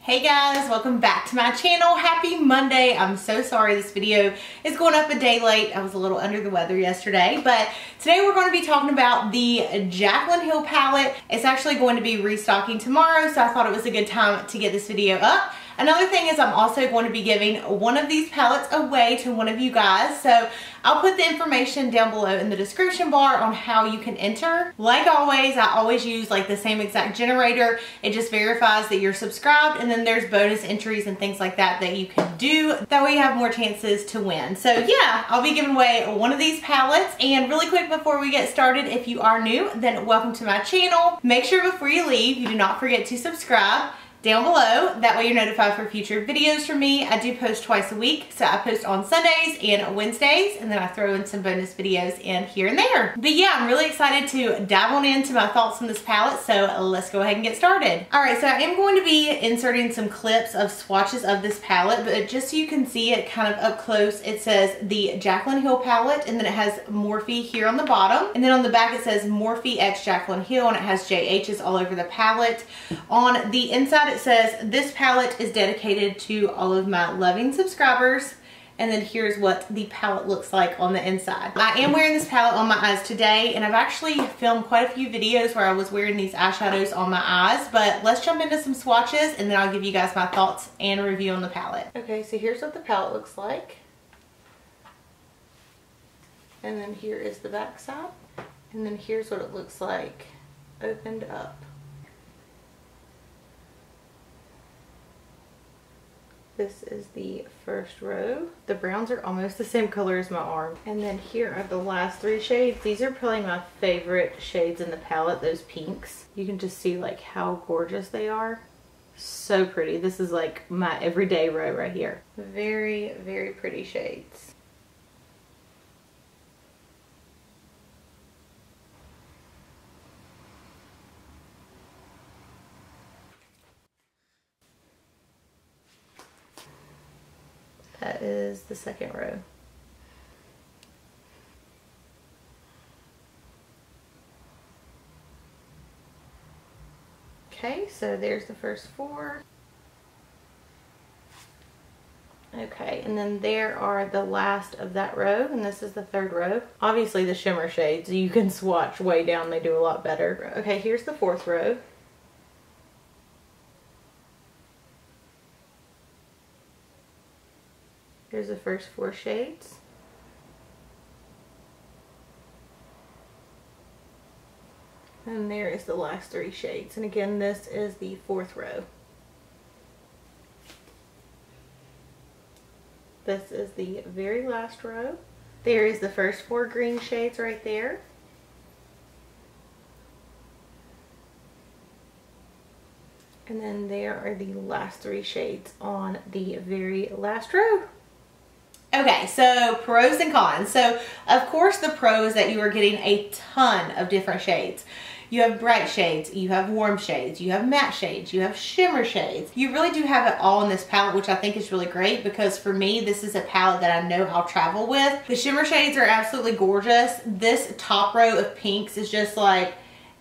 Hey guys, welcome back to my channel. Happy Monday. I'm so sorry this video is going up a day late. I was a little under the weather yesterday, but today we're going to be talking about the Jaclyn Hill palette. It's actually going to be restocking tomorrow, so I thought it was a good time to get this video up. Another thing is I'm also going to be giving one of these palettes away to one of you guys. So I'll put the information down below in the description bar on how you can enter. Like always, I always use like the same exact generator. It just verifies that you're subscribed, and then there's bonus entries and things like that that you can do. That way you have more chances to win. So yeah, I'll be giving away one of these palettes. And really quick before we get started, if you are new, then welcome to my channel. Make sure before you leave, you do not forget to subscribe down below. That way you're notified for future videos from me. I do post twice a week, so I post on Sundays and Wednesdays, and then I throw in some bonus videos in here and there. But yeah, I'm really excited to dive on into my thoughts on this palette, so let's go ahead and get started. Alright, so I am going to be inserting some clips of swatches of this palette, but just so you can see it kind of up close, it says the Jaclyn Hill palette, and then it has Morphe here on the bottom, and then on the back it says Morphe x Jaclyn Hill, and it has JH's all over the palette. On the inside it says this palette is dedicated to all of my loving subscribers, and then here's what the palette looks like on the inside. I am wearing this palette on my eyes today, and I've actually filmed quite a few videos where I was wearing these eyeshadows on my eyes, but let's jump into some swatches and then I'll give you guys my thoughts and review on the palette. Okay, so here's what the palette looks like, and then here is the back side, and then here's what it looks like opened up. This is the first row. The browns are almost the same color as my arm. And then here are the last three shades. These are probably my favorite shades in the palette, those pinks. You can just see like how gorgeous they are. So pretty. This is like my everyday row right here. Very, very pretty shades. That is the second row. Okay, so there's the first four. Okay, and then there are the last of that row, and this is the third row. Obviously the shimmer shades, you can swatch way down, they do a lot better. Okay, here's the fourth row. Here's the first four shades. And there is the last three shades. And again, this is the fourth row. This is the very last row. There is the first four green shades right there. And then there are the last three shades on the very last row. Okay, so pros and cons. So of course the pro is that you are getting a ton of different shades. You have bright shades, you have warm shades, you have matte shades, you have shimmer shades. You really do have it all in this palette, which I think is really great because for me, this is a palette that I know I'll travel with. The shimmer shades are absolutely gorgeous. This top row of pinks is just like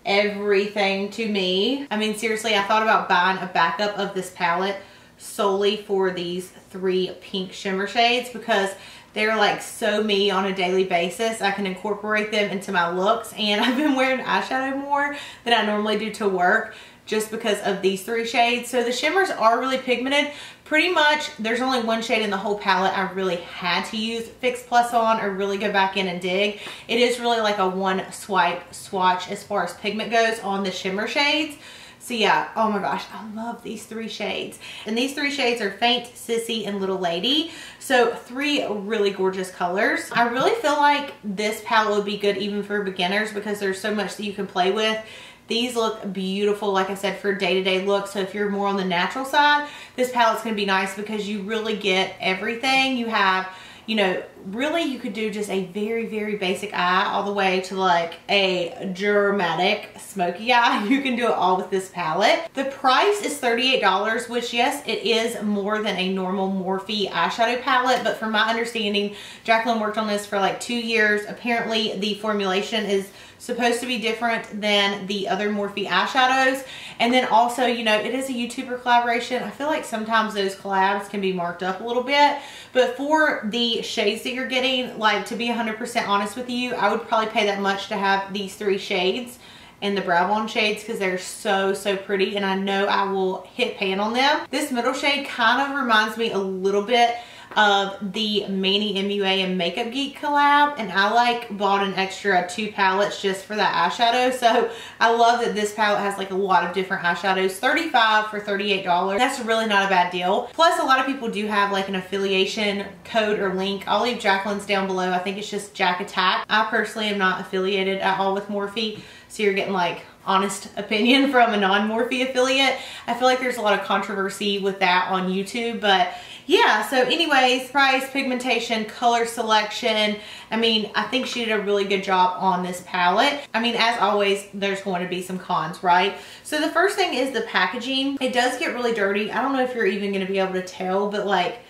everything to me. I mean, seriously, I thought about buying a backup of this palette solely for these three pink shimmer shades because they're like so me on a daily basis. I can incorporate them into my looks, and I've been wearing eyeshadow more than I normally do to work just because of these three shades. So the shimmers are really pigmented. Pretty much there's only one shade in the whole palette I really had to use Fix Plus on or really go back in and dig. It is really like a one swipe swatch as far as pigment goes on the shimmer shades. So yeah, oh my gosh, I love these three shades. And these three shades are Faint, Sissy, and Little Lady. So three really gorgeous colors. I really feel like this palette would be good even for beginners because there's so much that you can play with. These look beautiful, like I said, for day-to-day looks. So if you're more on the natural side, this palette's gonna be nice because you really get everything. You have, you know, really you could do just a very, very basic eye all the way to like a dramatic smoky eye. You can do it all with this palette. The price is $38, which yes, it is more than a normal Morphe eyeshadow palette, but from my understanding, Jaclyn worked on this for like 2 years. Apparently the formulation is supposed to be different than the other Morphe eyeshadows. And then also, you know, it is a YouTuber collaboration. I feel like sometimes those collabs can be marked up a little bit, but for the shades that you're getting, like, to be 100% honest with you, I would probably pay that much to have these 3 shades and the Brow Bond shades, because they're so, so pretty, and I know I will hit pan on them. This middle shade kind of reminds me a little bit of the Manny MUA and Makeup Geek collab, and I like bought an extra 2 palettes just for that eyeshadow. So I love that this palette has like a lot of different eyeshadows. $35 for $38. That's really not a bad deal. Plus a lot of people do have like an affiliation code or link. I'll leave Jaclyn's down below. I think it's just Jack Attack. I personally am not affiliated at all with Morphe, so you're getting like honest opinion from a non-Morphe affiliate. I feel like there's a lot of controversy with that on YouTube, but yeah, so anyways, price, pigmentation, color selection. I mean, I think she did a really good job on this palette. I mean, as always, there's going to be some cons, right? So the first thing is the packaging. It does get really dirty. I don't know if you're even going to be able to tell, but like,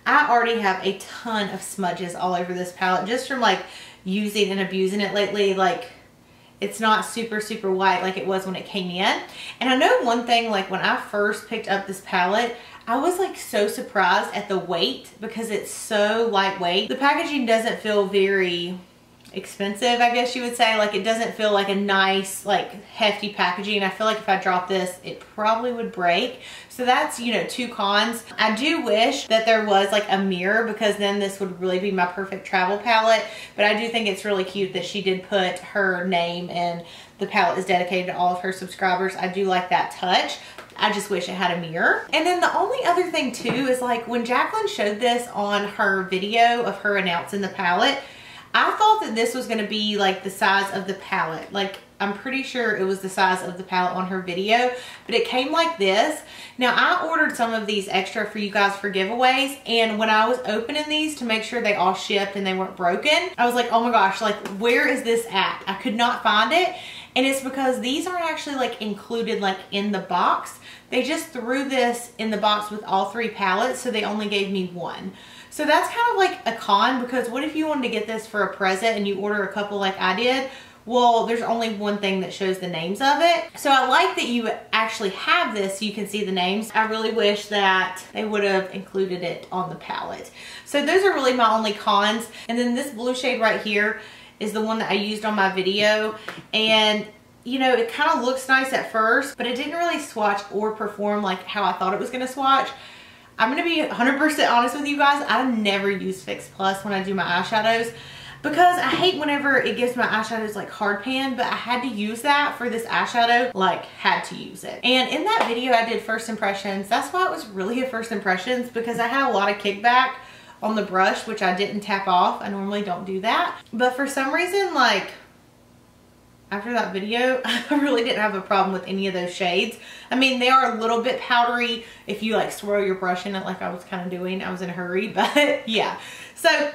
I already have a ton of smudges all over this palette just from like using and abusing it lately. Like, it's not super, super white like it was when it came in. And I know one thing, like when I first picked up this palette, I was like so surprised at the weight because it's so lightweight. The packaging doesn't feel very expensive, I guess you would say. Like, it doesn't feel like a nice, like, hefty packaging. I feel like if I dropped this, it probably would break. So that's, you know, 2 cons. I do wish that there was like a mirror, because then this would really be my perfect travel palette. But I do think it's really cute that she did put her name, and the palette is dedicated to all of her subscribers. I do like that touch. I just wish it had a mirror. And then the only other thing too is like when Jaclyn showed this on her video of her announcing the palette, I thought that this was gonna be like the size of the palette. Like, I'm pretty sure it was the size of the palette on her video, but it came like this. Now, I ordered some of these extra for you guys for giveaways, and when I was opening these to make sure they all shipped and they weren't broken, I was like, oh my gosh, like, where is this at? I could not find it. And it's because these aren't actually like included like in the box. They just threw this in the box with all 3 palettes, so they only gave me 1. So that's kind of like a con, because what if you wanted to get this for a present and you order a couple like I did? Well, there's only one thing that shows the names of it. So I like that you actually have this so you can see the names. I really wish that they would have included it on the palette. So those are really my only cons. And then this blue shade right here is the one that I used on my video. And you know, it kind of looks nice at first, but it didn't really swatch or perform like how I thought it was gonna swatch. I'm gonna be 100% honest with you guys. I never use Fix Plus when I do my eyeshadows, because I hate whenever it gives my eyeshadows like hard pan, but I had to use that for this eyeshadow, like had to use it. And in that video I did first impressions. That's why it was really a first impressions, because I had a lot of kickback on the brush, which I didn't tap off. I normally don't do that. But for some reason, like, after that video, I really didn't have a problem with any of those shades. I mean, they are a little bit powdery if you like swirl your brush in it like I was kind of doing. I was in a hurry, but yeah. So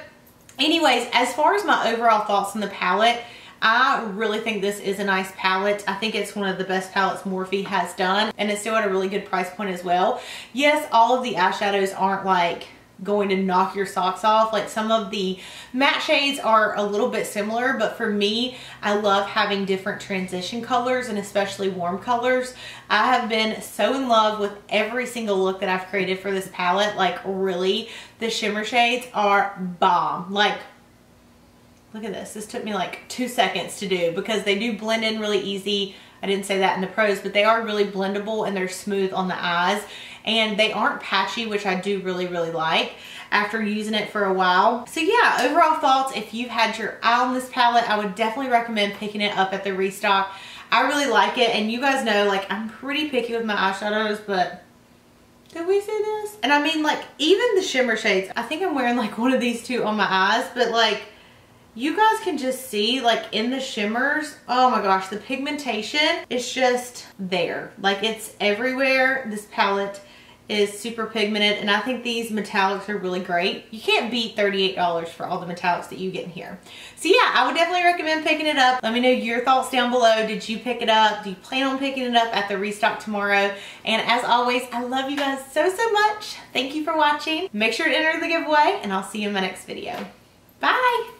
anyways, as far as my overall thoughts on the palette, I really think this is a nice palette. I think it's one of the best palettes Morphe has done, and it's still at a really good price point as well. Yes, all of the eyeshadows aren't like going to knock your socks off. Like, some of the matte shades are a little bit similar, but for me, I love having different transition colors, and especially warm colors. I have been so in love with every single look that I've created for this palette. Like, really, the shimmer shades are bomb. Like, look at this. This took me like 2 seconds to do, because they do blend in really easy. I didn't say that in the pros, but they are really blendable and they're smooth on the eyes, and they aren't patchy, which I do really, really like after using it for a while. So yeah, overall thoughts, if you've had your eye on this palette, I would definitely recommend picking it up at the restock. I really like it, and you guys know, like, I'm pretty picky with my eyeshadows, but did we see this? And I mean, like, even the shimmer shades, I think I'm wearing like one of these 2 on my eyes, but like, you guys can just see, like, in the shimmers, oh my gosh, the pigmentation is just there. Like, it's everywhere. This palette is super pigmented, and I think these metallics are really great. You can't beat $38 for all the metallics that you get in here. So yeah, I would definitely recommend picking it up. Let me know your thoughts down below. Did you pick it up? Do you plan on picking it up at the restock tomorrow? And as always, I love you guys so much. Thank you for watching. Make sure to enter the giveaway, and I'll see you in my next video. Bye.